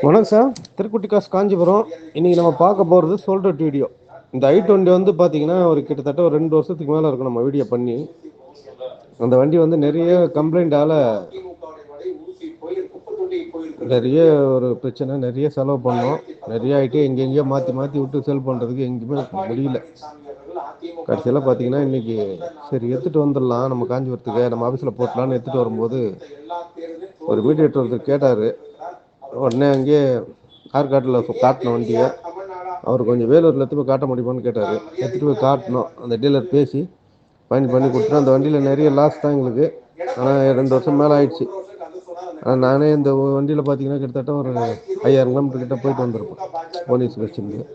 வணக்கம் சார். திருக்குட்டி காசு காஞ்சிபுரம். இன்னைக்கு நம்ம பார்க்க போகிறது சோல்டர் வீடியோ. இந்த i20 வந்து பார்த்தீங்கன்னா ஒரு கிட்டத்தட்ட ஒரு 2 வருஷத்துக்கு மேலே இருக்கும் நம்ம வீடியோ பண்ணி. அந்த வண்டி வந்து நிறைய கம்ப்ளைண்டால் நிறைய ஒரு பிரச்சனை, நிறைய செலவு பண்ணோம். நிறைய ஆகிட்டு எங்கெங்கேயோ மாற்றி மாற்றி விட்டு செல் பண்ணுறதுக்கு எங்கேயுமே முடியல. கடைசியில் பார்த்தீங்கன்னா இன்றைக்கி சரி எடுத்துகிட்டு வந்துடலாம் நம்ம காஞ்சிபுரத்துக்கு, நம்ம ஆஃபீஸில் போட்டலான்னு எடுத்துகிட்டு வரும்போது ஒரு மீடியேட்டர் ஒருத்தர் கேட்டார். உடனே அங்கேயே ஆற்காட்டில் காட்டின வண்டியை அவர் கொஞ்சம் வேலூரில் எடுத்து போய் காட்ட முடியுமான்னு கேட்டார். எடுத்துகிட்டு போய் காட்டணும். அந்த டீலர் பேசி ஃபைன் பண்ணி கொடுத்துட்டு அந்த வண்டியில் நிறைய லாஸ் தான் எங்களுக்கு. ஆனால் 2 வருஷம் மேலே ஆயிடுச்சு. ஆனால் நானே இந்த வண்டியில் பார்த்தீங்கன்னா கிட்டத்தட்ட ஒரு 5000 கிலோமீட்டர் கிட்ட போயிட்டு வந்திருப்பேன் போலீஸ் வச்சுருந்து.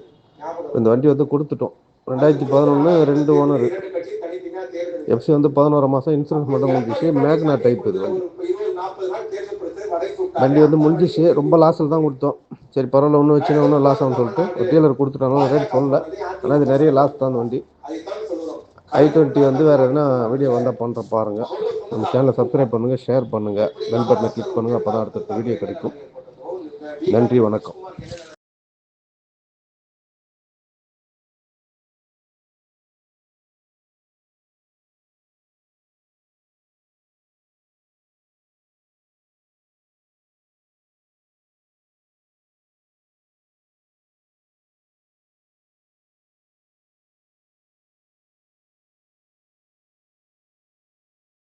இந்த வண்டி வந்து கொடுத்துட்டோம். 2011 2 ஓனர். எஃப்சி வந்து 11 மாதம் இன்சூரன்ஸ் மட்டும் முடிஞ்சிச்சு. மேக்னா டைப் இது வண்டி வந்து முடிஞ்சிச்சு. ரொம்ப லாஸில் தான் கொடுத்தோம். சரி பரவாயில்ல, ஒன்று வச்சுன்னா ஒன்றும் லாஸ் ஆகும்னு சொல்லிட்டு ஒரு டீலர் கொடுத்துட்டாங்க. ரேட் சொல்லல, ஆனால் இது நிறைய லாஸ் தான். அந்த வண்டி i20 வந்து வேறு எதுனா வீடியோ வந்தால் பண்ணுற பாருங்கள். நம்ம சேனலை சப்ஸ்கிரைப் பண்ணுங்கள், ஷேர் பண்ணுங்கள், பெல் பட்டனை கிளிக் பண்ணுங்கள். அப்போ தான் அடுத்தடுத்த வீடியோ கிடைக்கும். நன்றி, வணக்கம்.